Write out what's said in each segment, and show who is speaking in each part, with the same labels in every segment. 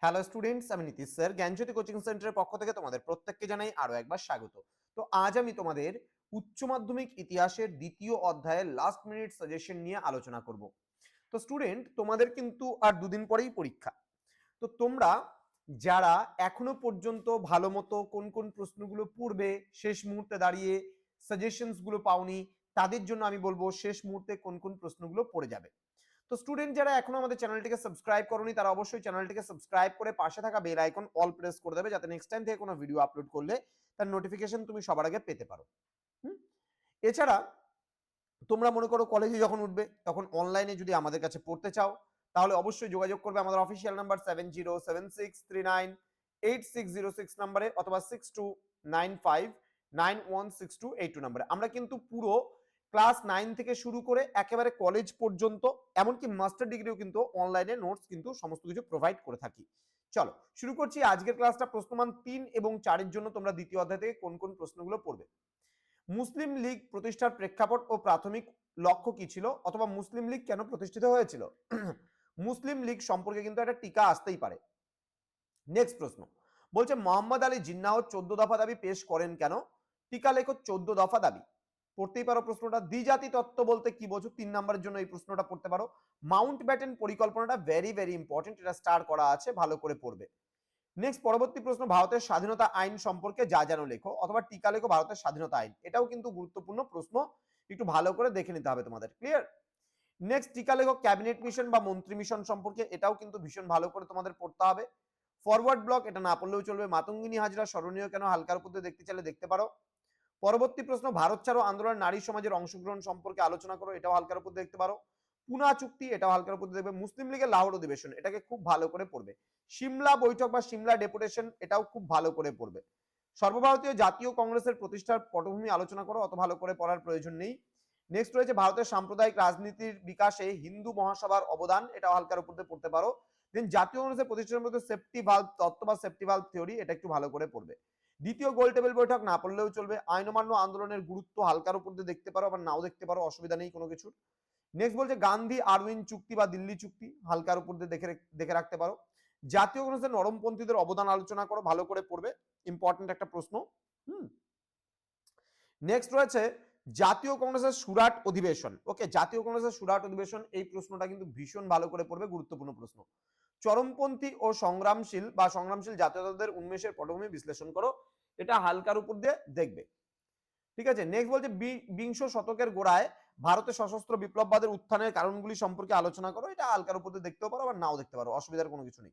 Speaker 1: Hello students, আমি Nitish sir জ্ঞানজ্যোতি coaching সেন্টারের পক্ষ থেকে তোমাদের প্রত্যেককে জানাই আরো একবার স্বাগত। তো আজ আমি তোমাদের উচ্চ মাধ্যমিক ইতিহাসের দ্বিতীয় অধ্যায়ের লাস্ট মিনিট সাজেশন নিয়ে আলোচনা করব। তো স্টুডেন্ট, তোমাদের কিন্তু আর দুদিন পরেই পরীক্ষা। তো তোমরা যারা এখনো পর্যন্ত ভালো মতো কোন কোন প্রশ্নগুলো পড়বে শেষ মুহূর্তে দাঁড়িয়ে সাজেশনস গুলো পাওনি, তাদের জন্য আমি বলবো শেষ মুহূর্তে কোন কোন প্রশ্নগুলো পড়ে যাবে। তো স্টুডেন্ট যারা এখনো আমাদের চ্যানেলটিকে সাবস্ক্রাইব করোনি, তারা অবশ্যই চ্যানেলটিকে সাবস্ক্রাইব করে পাশে থাকা বেল আইকন অল প্রেস করে দেবে, যাতে নেক্সট টাইম থেকে কোনো ভিডিও আপলোড করলে তার নোটিফিকেশন তুমি সবার আগে পেতে পারো। এছাড়া তোমরা মনে করো কলেজে যখন উঠবে তখন অনলাইনে যদি আমাদের কাছে পড়তে চাও, তাহলে অবশ্যই যোগাযোগ করবে আমাদের অফিসিয়াল নাম্বার 7076398606 নাম্বারে অথবা 6295916282 নাম্বারে। আমরা কিন্তু পুরো ক্লাস 9 থেকে শুরু করে একেবারে কলেজ পর্যন্ত, এমনকি মাস্টার ডিগ্রিও কিন্তু অনলাইনে নোটস কিন্তু সমস্ত কিছু প্রোভাইড করে থাকি। চলো শুরু করছি আজকের ক্লাসটা। প্রশ্নমান 3 এবং 4 এর জন্য তোমরা দ্বিতীয় অধ্যায় থেকে কোন কোন প্রশ্নগুলো পড়বে। মুসলিম লীগ প্রতিষ্ঠার প্রেক্ষাপট ও প্রাথমিক লক্ষ্য কি ছিল, অথবা মুসলিম লীগ কেন প্রতিষ্ঠিত হয়েছিল। মুসলিম লীগ সম্পর্কে কিন্তু একটা টিকা আসতেই পারে। নেক্সট প্রশ্ন বলছে মোহাম্মদ আলী জিন্নাহ 14 দফা দাবি পেশ করেন কেন। টিকা লেখো 14 দফা দাবি। পড়তেই পারো প্রশ্নটা। দ্বিজাতি তত্ত্ব বলতে কি বোঝো, 3 নম্বরের জন্য এই প্রশ্নটা পড়তে পারো। মাউন্ট ব্যাটেন পরিকল্পনাটা ভেরি ভেরি ইম্পর্টেন্ট, এটা স্টার করা আছে, ভালো করে পড়বে। নেক্সট পরবর্তী প্রশ্ন, ভারতের স্বাধীনতা আইন সম্পর্কে যা জানো লেখো, অথবা টিকা লেখো ভারতের স্বাধীনতা আইন। এটাও কিন্তু গুরুত্বপূর্ণ প্রশ্ন, একটু ভালো করে দেখে নিতে হবে তোমাদের। ক্লিয়ার? নেক্সট টিকা লেখো ক্যাবিনেট মিশন বা মন্ত্রী মিশন সম্পর্কে, এটাও কিন্তু ভীষণ ভালো করে তোমাদের পড়তে হবে। ফরওয়ার্ড ব্লক এটা না পড়লেও চলবে। মাতঙ্গিনী হাজরা স্মরণীয় কেন, হালকার উপর দেখতে চাইলে দেখতে পারো। পরবর্তী প্রশ্ন, ভারত ছাড়ো আন্দোলন নারী সমাজের অংশগ্রহণ সম্পর্কে আলোচনা করো, এটাও হালকার উপর দেখতে পারো। পুনা চুক্তি, এটাও হালকার উপর দেখবে। মুসলিম লীগের লাহোর অধিবেশন, এটাকে খুব ভালো করে পড়বে। সিমলা বৈঠক বা সিমলা ডেপুটেশন, এটাও খুব ভালো করে পড়বে। সর্বভারতীয় জাতীয় কংগ্রেসের প্রতিষ্ঠার পটভূমি আলোচনা করো, অত ভালো করে পড়ার প্রয়োজন নেই। নেক্সট রয়েছে ভারতের সাম্প্রদায়িক রাজনীতির বিকাশে হিন্দু মহাসভার অবদান, এটাও হালকার উপর পড়তে পারো। দেন জাতীয় কংগ্রেসের প্রতিষ্ঠানের মধ্যে সেফটি ভালভ তত্ত্ব বা সেফটি ভালভ থিওরি, এটা একটু ভালো করে পড়বে। দ্বিতীয় গোল টেবিল বৈঠক না পড়লেও চলবে। আইন অমান্য আন্দোলনের গুরুত্ব হালকার উপর দিয়ে দেখতে পারো, আবার নাও দেখতে পারো, অসুবিধা নেই কোনো কিছুর। নেক্সট বলছে গান্ধী আরউইন চুক্তি বা দিল্লি চুক্তি, হালকার উপর দিয়ে দেখে রাখতে পারো। জাতীয় কংগ্রেসের নরমপন্থীদের অবদান আলোচনা করো, ভালো করে পড়বে, ইম্পর্টেন্ট একটা প্রশ্ন। নেক্সট রয়েছে জাতীয় কংগ্রেসের সুরাট অধিবেশন। ওকে, জাতীয় কংগ্রেসের সুরাট অধিবেশন, এই প্রশ্নটা কিন্তু ভীষণ ভালো করে পড়বে, গুরুত্বপূর্ণ প্রশ্ন। চরমপন্থী ও সংগ্রামশীল জাতীয়তাবাদের উন্মেষের পটভূমি বিশ্লেষণ করো, এটা হালকার উপর দিয়ে দেখবে। ঠিক আছে। নেক্সট বলছে বিংশ শতকের গোড়ায় ভারতের সশস্ত্র বিপ্লববাদের উত্থানের কারণগুলি সম্পর্কে আলোচনা করো, এটা হালকার উপর দিয়ে দেখতেও পারো, আবার নাও দেখতে পারো, অসুবিধার কোনো কিছু নেই।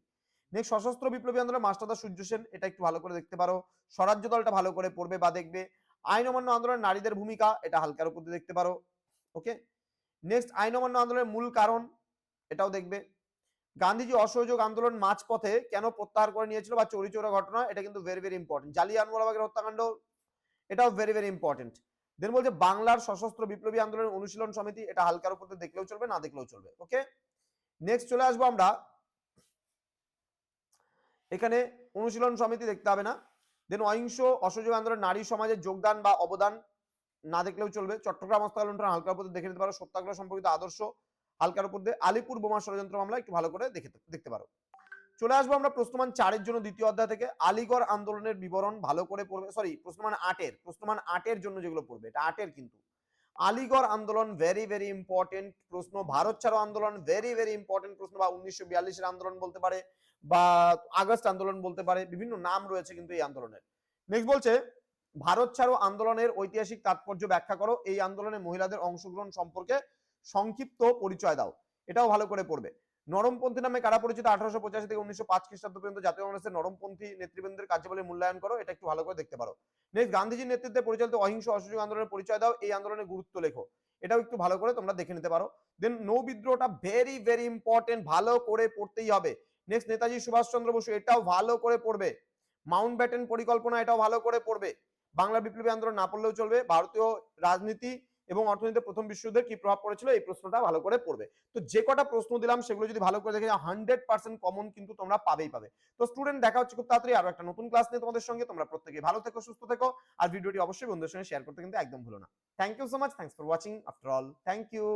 Speaker 1: নেক্সট সশস্ত্র বিপ্লবী আন্দোলন মাস্টারদা সূর্য সেন, এটা একটু ভালো করে দেখতে পারো। স্বরাজ্য দলটা ভালো করে পড়বে বা দেখবে। আইন অমান্য আন্দোলনের নারীদের ভূমিকা, এটা হালকার উপর দিয়ে দেখতে পারো। ওকে। নেক্সট আইন অমান্য আন্দোলনের মূল কারণ, এটাও দেখবে। গান্ধীজি অসহযোগ আন্দোলন মাঝপথে কেন প্রত্যাহার করে নিয়েছিল বা চৌরি চৌরা ঘটনা, এটা কিন্তু ভেরি ভেরি ইম্পর্টেন্ট। জালিয়ানওয়ালাবাগের হত্যাকাণ্ড, এটাও ভেরি ভেরি ইম্পর্টেন্ট। দেন বলছে বাংলার সশস্ত্র বিপ্লবী আন্দোলনের অনুশীলন সমিতি, এটা হালকার উপর দেখলেও চলবে, না দেখলেও চলবে। ওকে। নেক্সট চলে আসবো আমরা এখানে, অনুশীলন সমিতি দেখতে হবে না। দেন অহিংস অসহযোগ আন্দোলন নারী সমাজের যোগদান বা অবদান, না দেখলেও চলবে। চট্টগ্রাম হত্যাকাণ্ড লুণ্ঠন হালকার উপর দেখে নিতে পারো। সত্যাগ্রহ সম্পর্কিত আদর্শ, হালকার উপর দিয়ে। আলিপুর বোমা ষড়যন্ত্র মামলা, একটু ভালো করে দেখতে পারো। চলে আসবো আমরা প্রশ্নমান 4 এর জন্য দ্বিতীয় অধ্যায় থেকে। আলিগড় আন্দোলনের বিবরণ ভালো করে পড়বে। সরি, প্রশ্নমান 8 এর জন্য যেগুলো পড়বে, এটা 8 এর কিন্তু। আলিগড় আন্দোলন ভেরি ভেরি ইম্পর্টেন্ট প্রশ্ন। ভারত ছাড়ো আন্দোলন ভেরি ভেরি ইম্পর্টেন্ট প্রশ্ন, বা 1942 আন্দোলন বলতে পারে, বা আগস্ট আন্দোলন বলতে পারে, বিভিন্ন নাম রয়েছে কিন্তু এই আন্দোলনের। নেক্সট বলছে ভারত ছাড়ো আন্দোলনের ঐতিহাসিক তাৎপর্য ব্যাখ্যা করো, এই আন্দোলনে মহিলাদের অংশগ্রহণ সম্পর্কে সংক্ষিপ্ত পরিচয় দাও, এটাও ভালো করে পড়বে। নরমপন্থী নামে কারা পরিচিত, 1885 থেকে 1905 খ্রিস্টাব্দ পর্যন্ত জাতীয় কংগ্রেসের নরমপন্থী নেতৃবৃন্দের কার্যাবলী মূল্যায়ন করো, এটা একটু ভালো করে দেখতে পারো। নেক্সট গান্ধীজির নেতৃত্বে পরিচালিত অহিংস অসহযোগ আন্দোলনের পরিচয় দাও, এই আন্দোলনের গুরুত্ব লেখো, এটাও একটু ভালো করে তোমরা দেখে নিতে পারো। দেন নৌ বিদ্রোহটা ভেরি ভেরি ইম্পর্টেন্ট, ভালো করে পড়তেই হবে। নেক্সট নেতাজি সুভাষচন্দ্র বসু, এটাও ভালো করে পড়বে। মাউন্ট ব্যাটেন পরিকল্পনা, এটাও ভালো করে পড়বে। বাংলা বিপ্লবী আন্দোলন না পড়লেও চলবে। ভারতীয় রাজনীতি এবং অর্থনীতিতে প্রথম বিশ্বযুদ্ধের কি প্রভাব পড়েছিল, এই প্রশ্নটা ভালো করে পড়বে। তো যে কটা প্রশ্ন দিলাম সেগুলো যদি ভালো করে দেখে 100% কমন কিন্তু তোমরা পাবেই। তো স্টুডেন্ট, দেখা হচ্ছে খুব তাড়াতাড়ি আরো একটা নতুন ক্লাস নিয়ে তোমাদের সঙ্গে। তোমরা প্রত্যেকে ভালো থেকো, সুস্থ থেকো, আর ভিডিওটি অবশ্যই বন্ধুদের সঙ্গে শেয়ার করতে কিন্তু একদম ভুলো না। Thank you so much, thanks for watching after all, thank you.